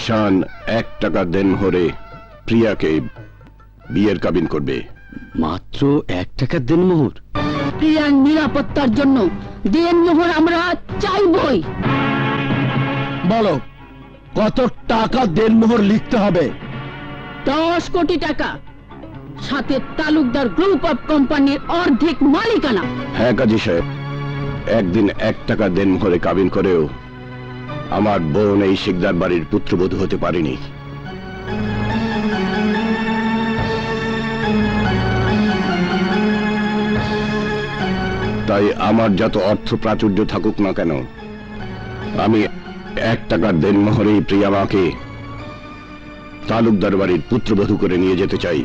শান 1 টাকা দেনমোহরে প্রিয়াকে বিয়ের কাবিন করবে। মাত্র 1 টাকা দেনমোহর? প্রিয়ার নিরাপত্তার জন্য দেনমোহর আমরা চাইবই। বলো কত টাকা দেনমোহর লিখতে হবে? 10 কোটি টাকা, সাথে তালুকদার গ্রুপ অফ কোম্পানির অর্ধেক মালিকানা। হ্যাঁ কাজী সাহেব, একদিন 1 টাকা দেনমোহরে কাবিন করেও আমার বোন এই শিকদার বাড়ির পুত্রবধূ হতে পারেনি। তাই আমার যত অর্থ প্রাচুর্য থাকুক না কেন, আমি 1 টাকার দেনমোহরেই প্রিয়া মাকে তালুকদার বাড়ির পুত্রবধূ করে নিয়ে যেতে চাই।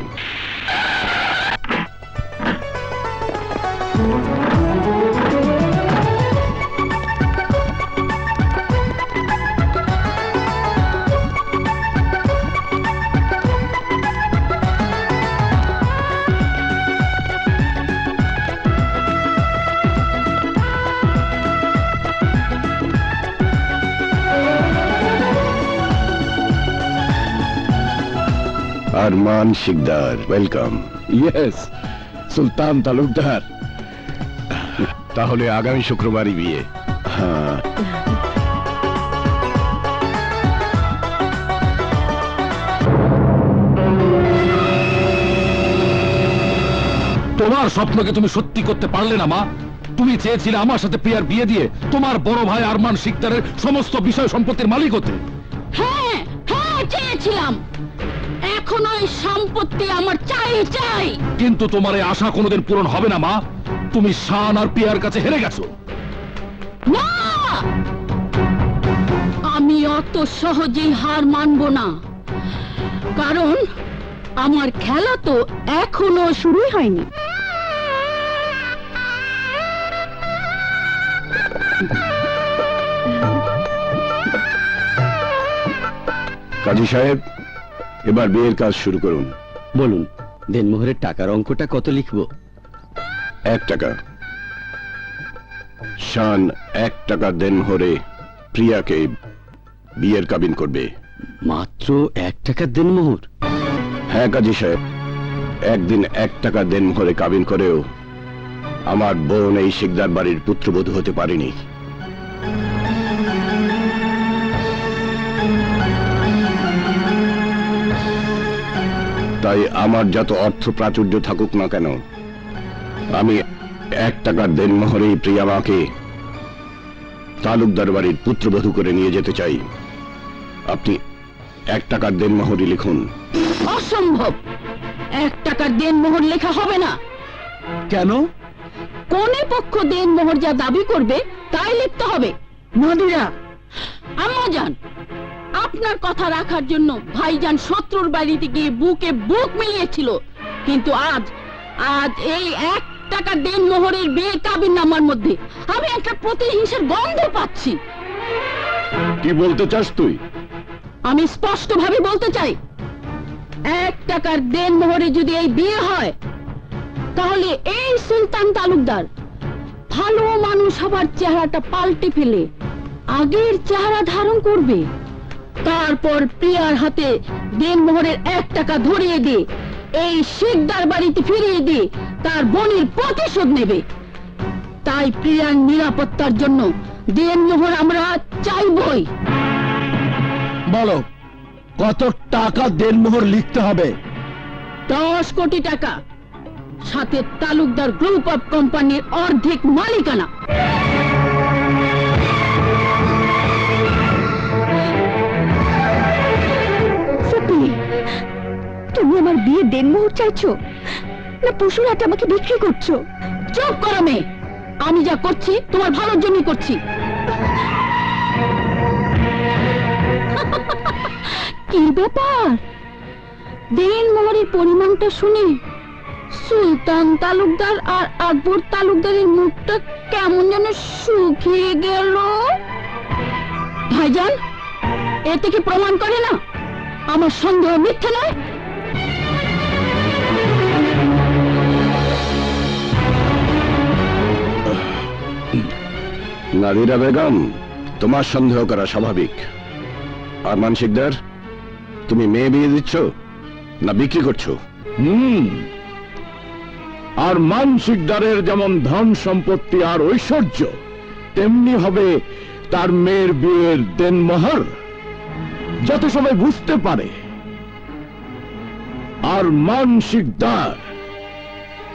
আরমান শিকদার, ওয়েলকাম। ইয়েস, সুলতান তালুকদার। তাহলে আগামী শুক্রবারই বিয়ে। হ্যাঁ, তোমার স্বপ্নকে তুমি সত্যি করতে পারলে না মা। তুমি চেয়েছিলে আমার সাথে প্রিয়ার বিয়ে দিয়ে তোমার বড় ভাই আরমান শিকদারের সমস্ত বিষয় সম্পত্তির মালিক হতে। হ্যাঁ হ্যাঁ, চেয়েছিলাম। এখন ওই সম্পত্তি আমার চাই চাই। কিন্তু তোমার এই আশা কোনোদিন পূরণ হবে না মা। তুমি শান আর প্রিয়ার কাছে হেরে গেছো। না, আমি অত সহজেই হার মানবো না, কারণ আমার খেলা তো এখনো শুরুই হয়নি। কাজী সাহেব, এবার বিয়ের কাজ শুরু করুন। বলুন, দেনমোহরের টাকার অঙ্কটা কত লিখবো? 1 টাকা। শান 1 টাকা দেনমোহরে প্রিয়াকে বিয়ের কাবিন করবে। মাত্র 1 টাকা দেনমোহর? হ্যাঁ কাজী সাহেব, একদিন 1 টাকা দেনমোহরে কাবিন করেও আমার বোন এই শিকদার বাড়ির পুত্রবধূ হতে পারেনি। তাই আমার যত অর্থ প্রাচুর্য থাকুক না কেন, আমি 1 টাকার দেনমোহরেই প্রিয়া মাকে তালুকদার বাড়ির পুত্রবধূ করে নিয়ে যেতে চাই। আপনি 1 টাকার দেনমোহরই লিখুন। অসম্ভব, 1 টাকার দেনমোহর লেখা হবে না। কেন? কোনে পক্ষ দেনমোহর যা দাবি করবে তাই লিখতে হবে। নদীরা, আম্মাজান, আপনার কথা রাখার জন্য ভাইজান শত্রুর বাড়িতে গিয়ে বুকে বুক মিলিয়েছিল, কিন্তু আজ এই 1 টাকা দেনমোহরের বিয়ে কাবিননামার মধ্যে আমি একটা প্রতিহিংসার গন্ধ পাচ্ছি। কি বলতে চাস তুই? আমি স্পষ্ট ভাবে বলতে চাই, 1 টাকার দেনমোহরে যদি এই বিয়ে হয়, তাহলে এই সুলতান তালুকদার ভালো মানুষ হবার চেহারাটা পাল্টে ফেলে আগের চেহারা ধারণ করবে। তারপর প্রিয়ার হাতে দেনমোহরের 1 টাকা ধরিয়ে দিয়ে এই শিকদার বাড়িতে ফিরিয়ে দিয়ে তার বোনের প্রতিশোধ নেবে। তাই প্রিয়ার নিরাপত্তার জন্য দেনমোহর আমরা চাইবই। বলো কত টাকা দেনমোহর লিখতে হবে? 10 কোটি টাকা, সাথে তালুকদার গ্রুপ অফ কোম্পানির অর্ধেক মালিকানা। তুমি আমার বিয়ে দেনমোহর চাইছো না পশুর হাটে আমাকে বিক্রি করছো? চুপ করো মেয়ে, আমি যা করছি তোমার ভালোর জন্যই করছি। কি ব্যাপার, দেনমোহরের পরিমাণটা শুনে সুলতান তালুকদার আর আকবর তালুকদারের মুখটা কেমন যেন শুকিয়ে গেল। ভাইজান, এতে কি প্রমাণ করে না আমার সন্দেহ মিথ্যে নয়? নাদিরা বেগম, তোমার সন্দেহ করা স্বাভাবিক, আরমান শিকদার, তুমি মেয়ে বিয়ে দিচ্ছ না বিক্রি করছো? আর মানসিকদারের যেমন ধন সম্পত্তি আর ঐশ্বর্য, তেমনি হবে তার মেয়ের বিয়ের দেনমোহর, যাতে সবাই বুঝতে পারে আর মানসিকদার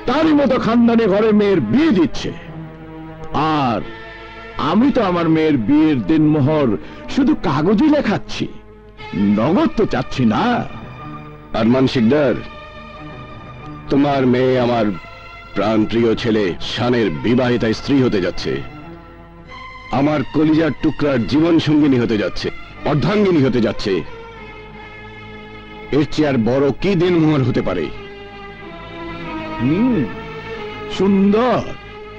তারই মতো খানদানি ঘরে মেয়ের বিয়ে দিচ্ছে। আর আমি তো আমার মেয়ের বিয়ের দেনমোহর শুধু কাগজে লেখাচ্ছি, নগদ তো চাচ্ছি না। আরমান শিকদার, তোমার মেয়ে আমার প্রাণপ্রিয় ছেলে শানের বিবাহিতা স্ত্রী হতে যাচ্ছে, আমার কলিজার টুকরার জীবন সঙ্গিনী হতে যাচ্ছে, অর্ধাঙ্গিনী হতে যাচ্ছে। এর চেয়ে আর বড় কি দিনমোহর হতে পারে? সুন্দর,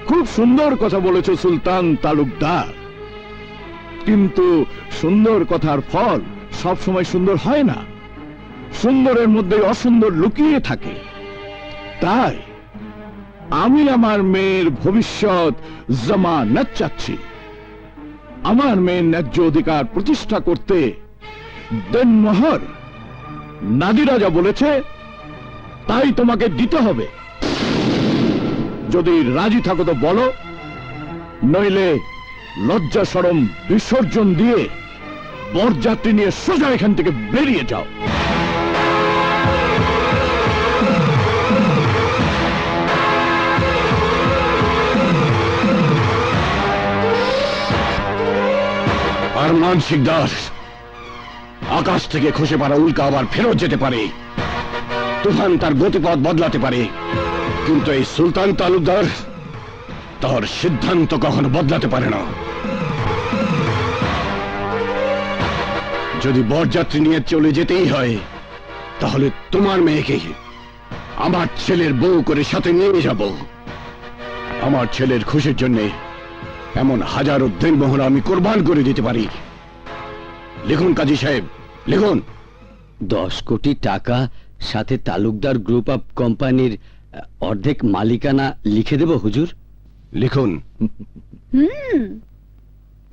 খুব সুন্দর কথা বলেছ সুলতান তালুকদার, কিন্তু সুন্দর কথার ফল সব সময় সুন্দর হয় না, সুন্দরের মধ্যে অসুন্দর লুকিয়ে থাকে। তাই আমি আমার মেয়ের ভবিষ্যৎ জামানত চাচ্ছি। আমার মেয়ের ন্যায্য অধিকার প্রতিষ্ঠা করতে দেনমোহর নাদিরা যা বলেছে তাই তোমাকে দিতে হবে। যদি রাজি থাকো তো বলো, নইলে লজ্জা শরম বিসর্জন দিয়ে বরযাত্রী নিয়ে সোজা এখান থেকে বেরিয়ে যাও। আরমান শিকদার, আকাশ থেকে খসে পড়া উল্কা আবার ফেরত যেতে পারে, তুফান তার গতিপথ বদলাতে পারে, কিন্তু এই সুলতান তালুকদার তার সিদ্ধান্ত কখনো বদলাতে পারে না। যদি বরযাত্রী নিয়ে চলে যেতেই হয়, তাহলে তোমার মেয়েকে আমার ছেলের বউ করে সাথে নিয়ে যাব। আমার ছেলের খুশির জন্য এমন হাজারো দেনমোহর আমি কোরবান করে দিতে পারি। লিখুন কাজী সাহেব, লিখুন। 10 কোটি টাকা সাথে তালুকদার গ্রুপ অফ কোম্পানির অর্ধেক মালিকানা লিখে দেব হুজুর। লিখুন।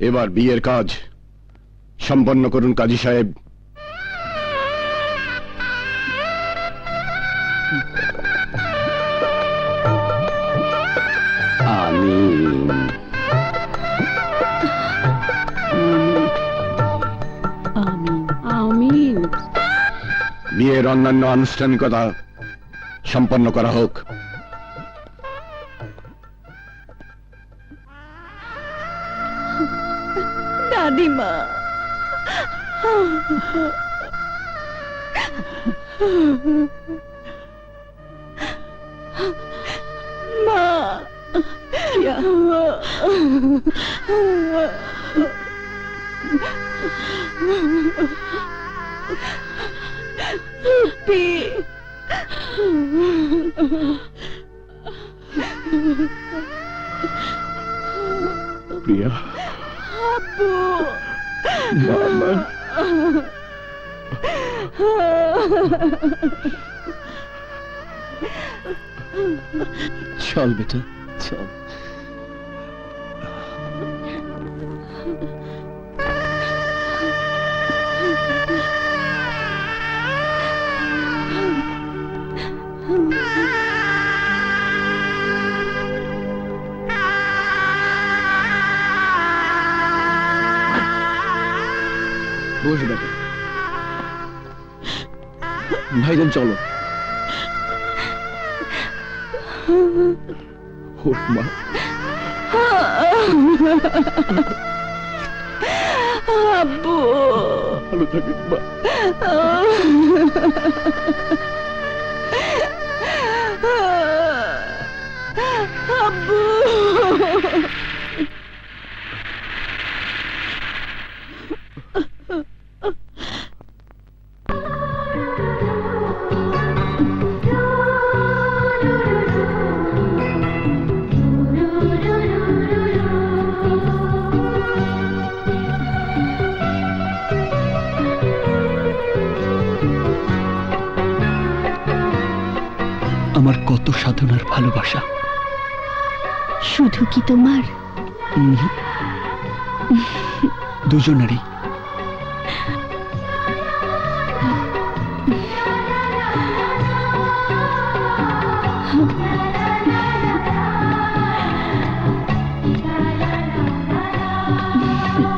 এবার বিয়ের কাজ সম্পন্ন করুন কাজী সাহেব। আমিন। আমিন। বিয়ের অন্যান্য আনুষ্ঠানিকতা সম্পন্ন করা হোক। দাদিমা, মা, প্রিয়া, বাবা, চল বেটা, চল। বস বেটা। ভাইজান চলো। হোক মা। আব্বু, ভালো থাকিস মা। আব্বু। আমার কত সাধনার ভালোবাসা। শুধু কি তোমার? দুজনেরই।